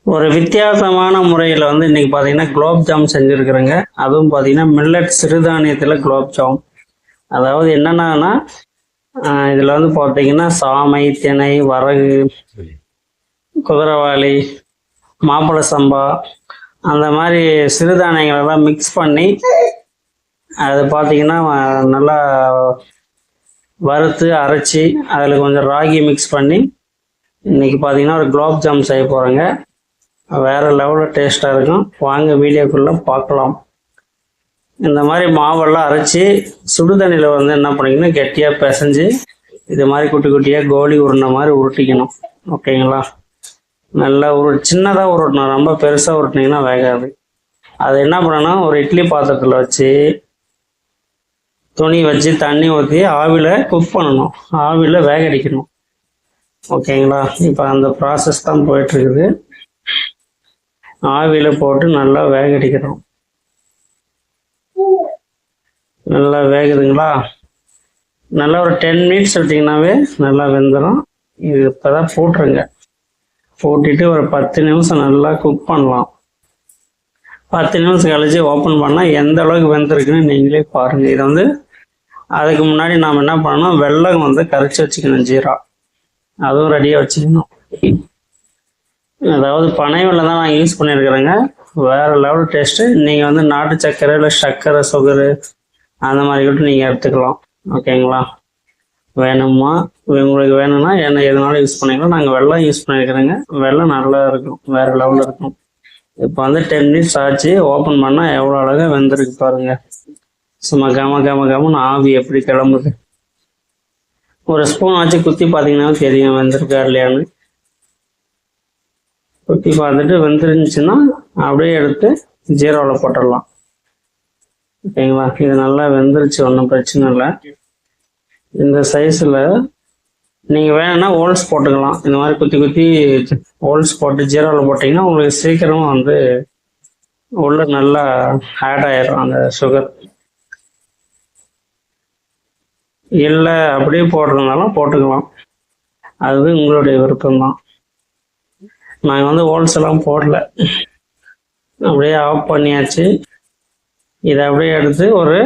ஒரு வித்தியாசமான முறையில் வந்து இன்னைக்கு பார்த்தீங்கன்னா குலோப் ஜாம் செஞ்சுருக்குறேங்க. அதுவும் பார்த்தீங்கன்னா மில்லட் சிறுதானியத்தில் குலோப் ஜாம். அதாவது என்னென்னா இதில் வந்து பார்த்தீங்கன்னா சாமை, திணை, வரகு, குதிரைவாளி, மாப்பிள்ளை சம்பா அந்த மாதிரி சிறுதானியங்களெல்லாம் மிக்ஸ் பண்ணி அது பார்த்தீங்கன்னா நல்லா வறுத்து அரைச்சி அதில் கொஞ்சம் ராகி மிக்ஸ் பண்ணி இன்றைக்கி பார்த்தீங்கன்னா ஒரு குலோப் ஜாம் செய்ய போகிறேங்க. வேறு லெவலில் டேஸ்ட்டாக இருக்கும். வாங்க வீடியோக்குள்ளே பார்க்கலாம். இந்த மாதிரி மாவெல்லாம் அரைச்சி சுடுதண்ணியில் வந்து என்ன பண்ணிங்கன்னா கெட்டியாக பிசைஞ்சு இது மாதிரி குட்டி குட்டியாக கோலி உருண்டை மாதிரி உருட்டிக்கணும். ஓகேங்களா? நல்லா சின்னதாக உருட்டணும், ரொம்ப பெருசாக உருட்டினீங்கன்னா வேகாது. அது என்ன பண்ணணும், ஒரு இட்லி பாத்திரத்தில் வச்சு துணி வச்சு தண்ணி ஊற்றி ஆவியில் குக் பண்ணணும், ஆவியில் வேகடிக்கணும். ஓகேங்களா? இப்போ அந்த ப்ராசஸ் தான் போயிட்டுருக்குது. ஆவியில் போட்டு நல்லா வேகடிக்கிறோம். நல்லா வேகுதுங்களா? நல்லா ஒரு 10 மினிட்ஸ் விட்டிங்கனாவே நல்லா வெந்துடும். இது இப்போ தான் போட்டுருங்க. போட்டுட்டு ஒரு 10 நிமிஷம் நல்லா குக் பண்ணலாம். 10 நிமிஷம் கழிச்சு ஓப்பன் பண்ணால் எந்த அளவுக்கு வெந்திருக்குன்னு நீங்களே பாருங்கள். இதை வந்து அதுக்கு முன்னாடி நாம் என்ன பண்ணணும், வெல்லம் வந்து கரைச்சி வச்சுக்கணும், ஜீரா அதுவும் ரெடியாக வச்சுக்கணும். அதாவது பனை வெல்லம் தான் நான் யூஸ் பண்ணியிருக்கிறேங்க. வேறு லெவல் டேஸ்ட்டு. நீங்கள் வந்து நாட்டு சர்க்கரை இல்லை சர்க்கரை சுகரு அந்த மாதிரி கூட நீங்கள் எடுத்துக்கலாம். ஓகேங்களா? வேணுமா, உங்களுக்கு வேணும்னா என்ன எதுனாலும் யூஸ் பண்ணிக்கலாம். நாங்கள் வெல்லம் யூஸ் பண்ணியிருக்கிறேங்க. வெல்லம் நல்லா இருக்கும், வேறு லெவலில் இருக்கும். இப்போ வந்து 10 மினிட்ஸ் ஆச்சு. ஓப்பன் பண்ணால் எவ்வளோ அழகாக வெந்திருக்கு பாருங்கள். சும்மா கமன்னு ஆவி எப்படி கிளம்புது. ஒரு ஸ்பூன் வச்சு குத்தி பார்த்தீங்கன்னா தெரியும் வெந்திருக்கா இல்லையான்னு. குத்தி பார்த்துட்டு வெந்துருந்துச்சுன்னா அப்படியே எடுத்து ஜீரோவில் போட்டுடலாம். ஓகேங்களா? இது நல்லா வெந்துருச்சு, ஒன்றும் பிரச்சனை இல்லை. இந்த சைஸில் நீங்கள் வேணும்னா ஹோல்ஸ் போட்டுக்கலாம். இந்த மாதிரி குத்தி குத்தி ஹோல்ஸ் போட்டு ஜீரோவில் போட்டிங்கன்னா உங்களுக்கு சீக்கிரம் வந்து உள்ள நல்லா ஆட் ஆயிடும் அந்த சுகர். இல்லை அப்படியே போடுறதுனாலும் போட்டுக்கலாம், அது உங்களுடைய விருப்பம்தான். நாங்கள் வந்து ஹோல்ஸ் எல்லாம் போடல, அப்படியே ஆஃப் பண்ணியாச்சு. இதை அப்படியே எடுத்து ஒரு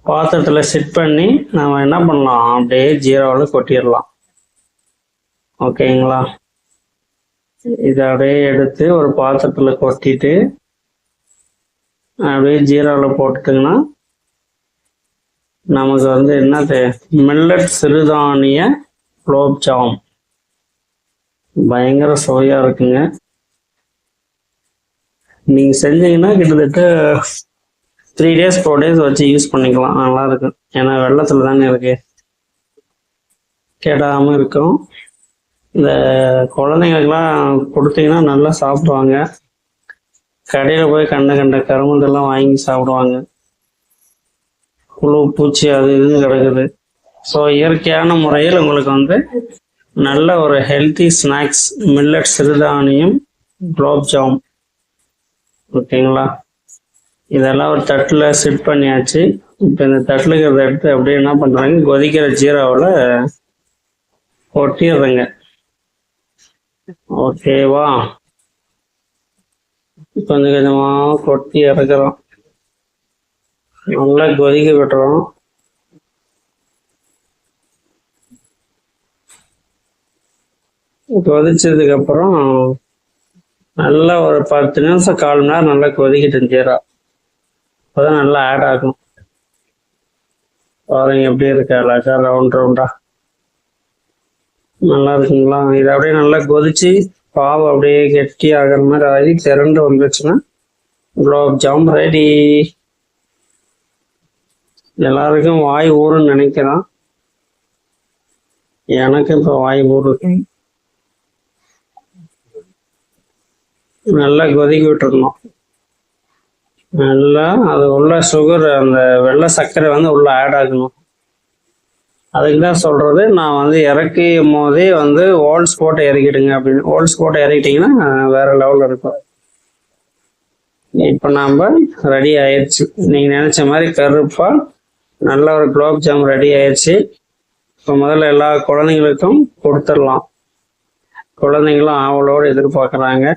பாத்திரத்தில் செட் பண்ணி நம்ம என்ன பண்ணலாம், அப்படியே ஜீரோவில் கொட்டிடலாம். ஓகேங்களா? இதை அப்படியே எடுத்து ஒரு பாத்திரத்தில் கொட்டிட்டு அப்படியே ஜீரோவில் போட்டுட்டிங்கன்னா நமக்கு வந்து என்னது, மில்லட் சிறுதானிய குலோப் ஜாம். பயங்கர சுவையாக இருக்குங்க. நீங்கள் செஞ்சீங்கன்னா கிட்டத்தட்ட 3 days 4 days வச்சு யூஸ் பண்ணிக்கலாம். நல்லா இருக்கும். ஏன்னா வெள்ளத்தில் தானே இருக்கு, கெடாமல் இருக்கும். இந்த குழந்தைங்களுக்கெல்லாம் கொடுத்தீங்கன்னா நல்லா சாப்பிடுவாங்க. கடையில் போய் கண்ட கருமந்தெல்லாம் வாங்கி சாப்பிடுவாங்க. புழு பூச்சி அது இதுன்னு கிடக்குது. ஸோ இயற்கையான முறையில் உங்களுக்கு வந்து நல்ல ஒரு ஹெல்த்தி ஸ்நாக்ஸ் மில்லட் சிறுதானியம் குலோப் ஜாம். ஓகேங்களா? இதெல்லாம் ஒரு தட்டில் செட் பண்ணியாச்சு. இப்போ இந்த தட்டில் இருக்கிறத எடுத்து அப்படியே என்ன பண்ணுறாங்க, கொதிக்கிற ஜீராவில் கொட்டிடுறேங்க. ஓகேவா? கொஞ்சம் கொஞ்சமாக கொட்டி இறக்குறோம், நல்லா கொதிக்க விட்டுறோம். கொதிச்சதுக்கு அப்புறம் நல்லா ஒரு 10 நிமிஷம் 1/4 மணி நேரம் நல்லா கொதிக்கிட்டு ஜீரா. அப்போதான் நல்லா ஆட் ஆகும். பாருங்க எப்படி இருக்கு, அழகா ரவுண்டா நல்லா இருக்குங்களா? இது அப்படியே நல்லா கொதிச்சு பாவு அப்படியே கெட்டி ஆகிற மாதிரி ஆகி திரண்டு வந்துச்சுன்னா குலோப் ஜாம் ரெடி. எல்லாருக்கும் வாய் ஊறுன்னு நினைக்கிறேன். எனக்கு இப்போ வாய் ஊறுது. நல்லா கொதிக்க விட்டுருக்கணும். நல்லா அது உள்ள சுகர், அந்த வெள்ளை சர்க்கரை வந்து உள்ள ஆட் ஆகணும். அதுக்கு தான் சொல்றது, நான் வந்து இறக்கும் போதே வந்து ஹோல்ஸ் போட்டு இறக்கிடுங்க அப்படின்னு. ஹோல்ஸ் போட்டு இறக்கிட்டிங்கன்னா வேற லெவலில் இருக்கும். இப்போ நாம் ரெடி ஆயிடுச்சு. நீங்கள் நினச்ச மாதிரி கருப்பா நல்ல ஒரு குலோப் ஜாம் ரெடி ஆயிடுச்சு. இப்போ முதல்ல எல்லா குழந்தைங்களுக்கும் கொடுத்துடலாம். குழந்தைங்களும் ஆவலோடு எதிர்பார்க்குறாங்க.